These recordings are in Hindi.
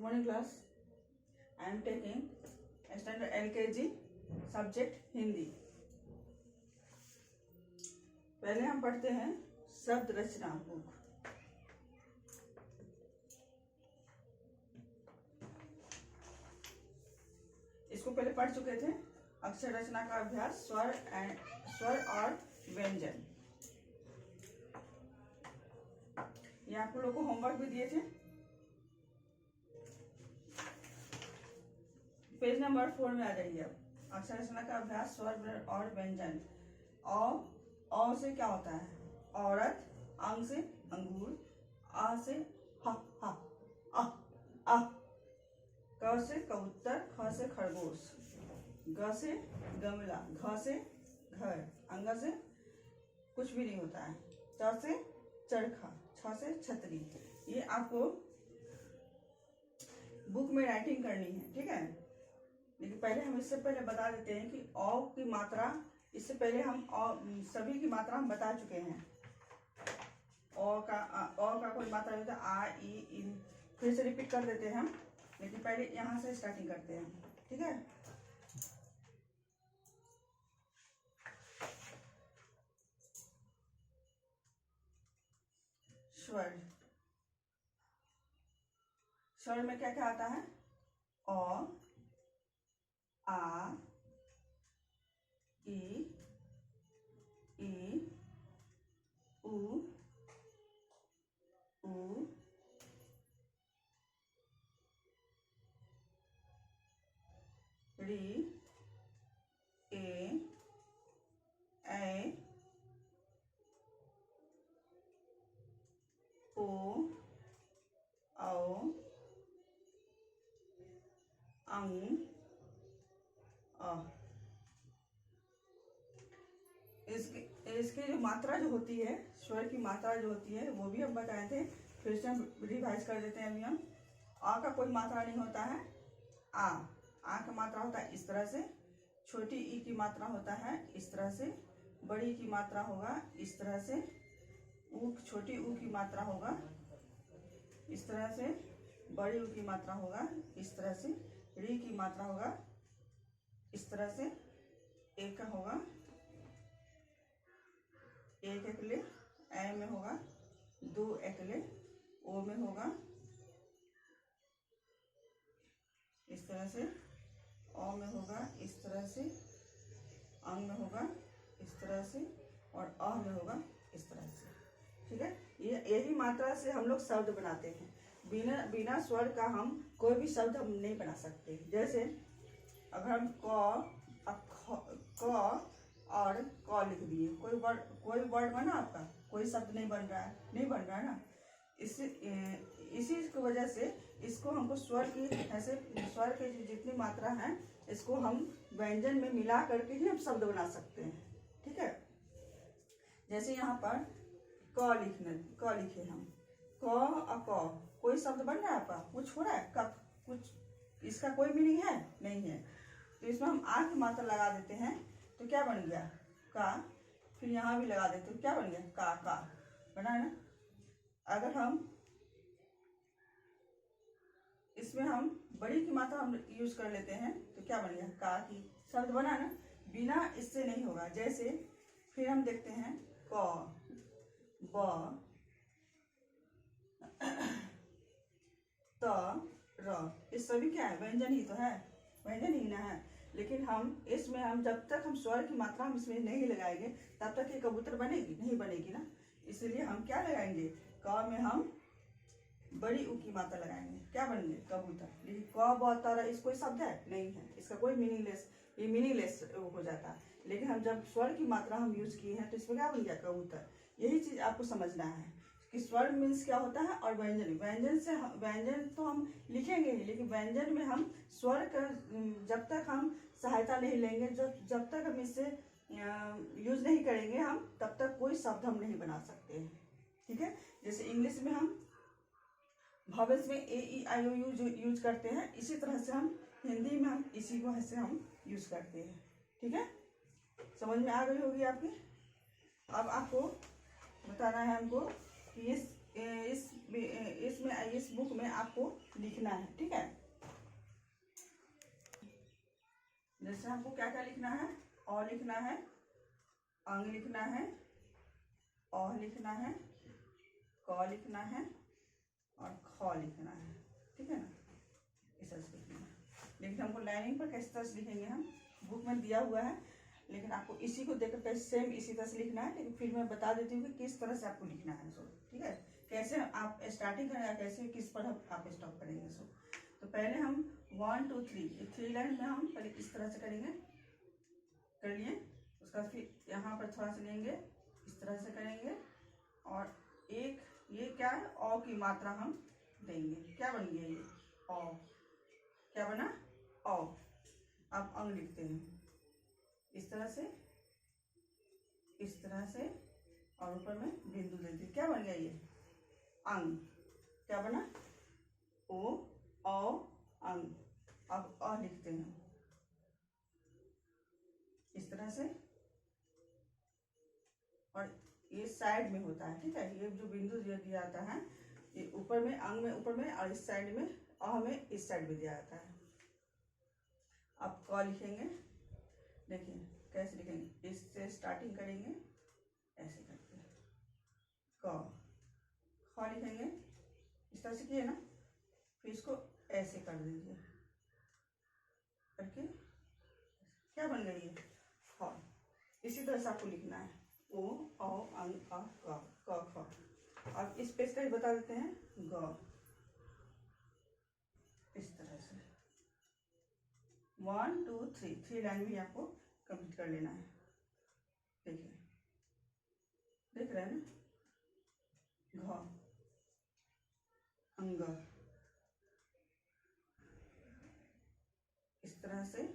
Good morning class. I am taking standard LKG subject Hindi. पहले हम पढ़ते हैं शब्द रचना बुक। इसको पहले पढ़ चुके थे। अक्षर रचना का अभ्यास, स्वर और व्यंजन। ये आप लोगों को होमवर्क भी दिए थे। पेज नंबर 4 में आ जाइए। अब अक्षर रचना का अभ्यास, स्वर और व्यंजन। औ से क्या होता है? औरत, अंग से अंगूर, आ से हा, आ, क से कबूतर, ख से खरगोश, ग से गमला, घ से घर, अंग से कुछ भी नहीं होता है, च से चरखा, छ से छतरी। ये आपको बुक में राइटिंग करनी है, ठीक है। लेकिन पहले हम इससे पहले बता देते हैं कि औ की मात्रा, इससे पहले हम सभी की मात्रा हम बता चुके हैं। औ का कोई मात्रा होता है आ, ई, फिर से रिपीट कर देते हैं हम, लेकिन पहले यहाँ से स्टार्टिंग करते हैं, ठीक है। स्वर, स्वर में क्या क्या आता है? अ, आ, ई, उ, री, ए, ओ, औ, अंग, अ। इसकी जो मात्रा जो होती है, स्वर की मात्रा जो होती है, वो भी हम बताए थे। फिर से हम रिवाइज कर देते हैं। अभी हम आ का कोई मात्रा नहीं होता है। आ का मात्रा होता है इस तरह से। छोटी ई की मात्रा होता है इस तरह से। बड़ी की मात्रा होगा इस तरह से। छोटी ऊ की मात्रा होगा इस तरह से। बड़ी ऊ की मात्रा होगा इस तरह से। री की मात्रा होगा इस तरह से। ए का होगा एक एकले, ए में होगा दो एकले, ओ में होगा इस तरह से, औ में होगा इस तरह से, अंग में होगा इस तरह से, और अ में होगा इस तरह से, ठीक है। यही मात्रा से हम लोग शब्द बनाते हैं। बिना स्वर का हम कोई भी शब्द हम नहीं बना सकते। जैसे अगर हम क और क लिख दिए, कोई वर्ड बना आपका? कोई शब्द नहीं बन रहा है ना। इसी की वजह से इसको हमको स्वर की ऐसे, स्वर के जितनी मात्रा है इसको हम व्यंजन में मिला करके ही हम शब्द बना सकते हैं, ठीक है। जैसे यहाँ पर क लिखे हम, क, कोई शब्द बन रहा है आपका? कुछ हो रहा है? कक, कुछ इसका कोई मीनिंग है? नहीं है। तो इसमें हम आ की मात्रा लगा देते हैं तो क्या बन गया? का। फिर यहाँ भी लगा देते हैं, क्या बन गया? का बना है ना। अगर हम इसमें हम बड़ी की मात्रा हम यूज कर लेते हैं तो क्या बन गया? का की शब्द बना ना। बिना इससे नहीं होगा। जैसे फिर हम देखते हैं क, ब, त, र, ये सभी क्या है? व्यंजन ही तो है, व्यंजन ही ना है। लेकिन इसमें हम जब तक हम स्वर की मात्रा हम इसमें नहीं लगाएंगे तब तक ये कबूतर बनेगी नहीं, बनेगी ना। इसलिए हम क्या लगाएंगे? क में हम बड़ी ऊ की मात्रा लगाएंगे, क्या बनेंगे? कबूतर। लेकिन क, ब, त, र इस कोई शब्द है? नहीं है। इसका कोई मीनिंगलेस हो जाता है। लेकिन हम जब स्वर की मात्रा हम यूज किए हैं तो इसमें क्या बन गया? कबूतर। यही चीज आपको समझना है कि स्वर मीन्स क्या होता है और व्यंजन तो हम लिखेंगे ही, लेकिन व्यंजन में हम स्वर का जब तक हम सहायता नहीं लेंगे, जब तक हम इससे यूज नहीं करेंगे हम, तब तक कोई शब्द हम नहीं बना सकते हैं, ठीक है। जैसे इंग्लिश में हम वॉवेल्स में ए, ई, आई, ओ, यू यूज करते हैं, इसी तरह से हम हिंदी में हम इसी को ऐसे हम यूज करते हैं, ठीक है। समझ में आ गई होगी आपकी। अब आपको बताना है हमको कि इस बुक में आपको लिखना है, ठीक है। जैसे हमको क्या क्या लिखना है, अ लिखना है, अंग लिखना है, अ लिखना है, क लिखना है और ख लिखना है, ठीक है ना। इस तरह से लिखना है। लेकिन हमको लाइनिंग पर किस तरह से लिखेंगे, हम बुक में दिया हुआ है, लेकिन आपको इसी को देखकर सेम इसी तरह से लिखना है। लेकिन फिर मैं बता देती हूँ कि किस तरह से आपको लिखना है सो, ठीक है। कैसे आप स्टार्टिंग करें या कैसे किस पर आप स्टॉप करेंगे सो। तो पहले हम 1 2 3 3 लाइन में हम पहले इस तरह से करेंगे, कर लिए। उसका फिर यहाँ पर थोड़ा सा लेंगे, इस तरह से करेंगे और एक ये क्या है, अ की मात्रा हम देंगे। क्या बन गया ये, अ। क्या बना, अ। अब अंग लिखते हैं इस तरह से, इस तरह से और ऊपर में बिंदु देते हैं। क्या बन गया ये, अंग। क्या बना, ओ अ अंग। अब अ लिखते हैं इस तरह से और ये साइड में होता है, ठीक है। ये जो बिंदु दिया जाता है ये ऊपर में, अंग में ऊपर में और इस साइड में, अ में इस साइड में दिया जाता है। अब क लिखेंगे, देखिए कैसे लिखेंगे, इससे स्टार्टिंग करेंगे ऐसे करके क। ख लिखेंगे इस तरह से किए ना, फिर इसको ऐसे कर दीजिए करके, क्या बन गई है, ख। इसी तरह से आपको लिखना है, ओ औ अंग अ क ख। अब इस पेज का ही बता देते हैं, ग। इस तरह से 1 2 3 लाइन भी आपको कंप्लीट कर लेना है। देखिए, देख रहे हैं ना, घ अंग। इस तरह से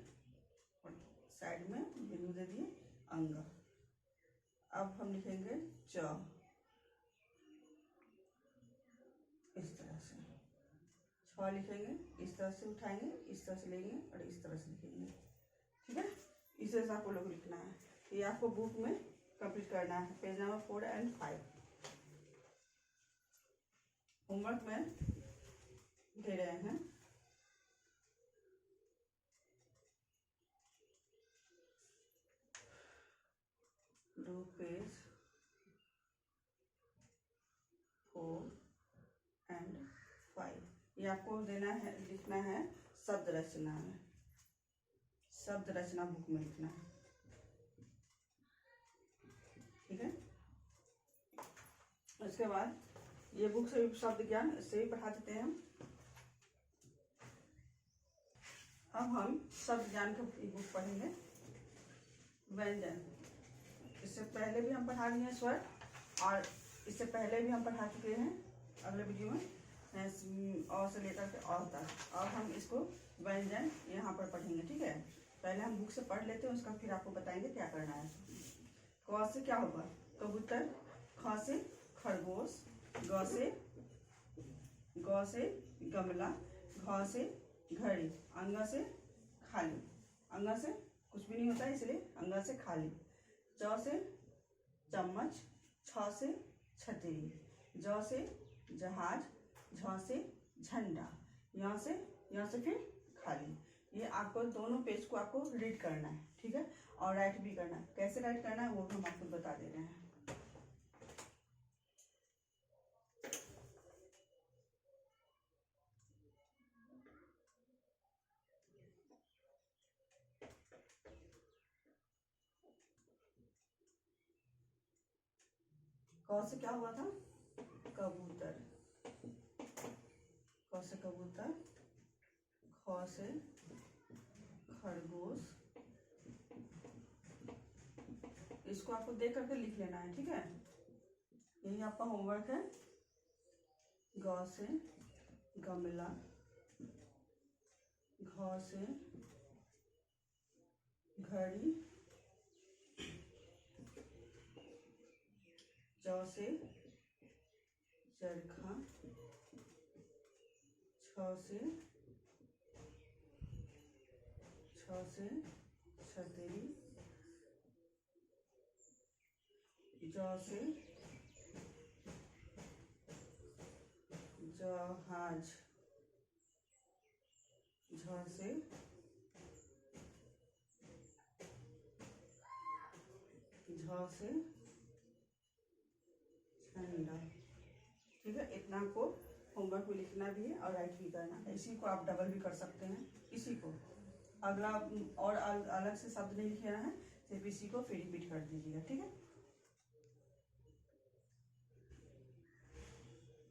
और साइड में बिंदु दे दिए, अंग। अब हम लिखेंगे च, इस तरह से। छ लिखेंगे, इस तरह से उठाएंगे, इस तरह से लेंगे और इस तरह से लिखेंगे, ठीक है। इस तरह से आपको लोग लिखना है। ये आपको बुक में कंप्लीट करना है, पेज नंबर 4 और 5। होमवर्क में दे रहे हैं, डू पेज 4 और 5। ये आपको देना है, लिखना है शब्द रचना में, शब्द रचना बुक में लिखना है, ठीक है। उसके बाद ये बुक से भी शब्द ज्ञान इससे भी पढ़ा देते हैं हम। अब हम शब्द ज्ञान का बुक पढ़ेंगे, व्यंजन। इससे पहले भी हम पढ़ा लिए स्वर और इससे पहले भी हम पढ़ा चुके हैं अगले वीडियो में, अ से लेकर के अ तक। अब हम इसको व्यंजन यहाँ पर पढ़ेंगे, ठीक है। पहले हम बुक से पढ़ लेते हैं, उसका फिर आपको बताएंगे क्या करना है। क से क्या होगा, कबूतर। ख से खरगोश। ग से गमला। घ से घड़ी। अंग से खाली। अंग से कुछ भी नहीं होता है इसलिए अंग से खाली। च से चम्मच। छ से छतरी। ज से जहाज। झ से झंडा। यहाँ से फिर खाली। ये आपको दोनों पेज को आपको रीड करना है, ठीक है, और राइट भी करना है। कैसे राइट करना है वो भी हम आपको बता दे रहे हैं। क से क्या हुआ था, कबूतर। क से कबूतर। ख से खरगोश। इसको आपको देख करके लिख लेना है, ठीक है। यही आपका होमवर्क है। ग से गमला। घ से घड़ी। ज से चरखा। छ से छतरी। ज से जहाज। झ से झंडा। ठीक है, इतना आपको होमवर्क में लिखना भी है और राइट भी करना है। इसी को आप डबल भी कर सकते हैं, इसी को अगला और अलग से शब्द नहीं लिखना है, सिर्फ इसी को फिर रिपीट कर दीजिएगा। ठीक है,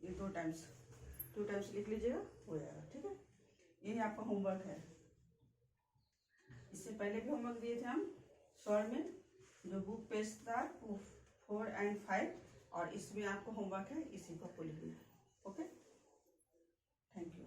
ये 2 टाइम्स लिख लीजिएगा, हो जाएगा। ठीक है, यही आपका होमवर्क है। इससे पहले भी होमवर्क दिए थे हम स्वर में, जो बुक पेज था 4 और 5, और इसमें आपको होमवर्क है, इसी को लिखना है। Okay, thank you.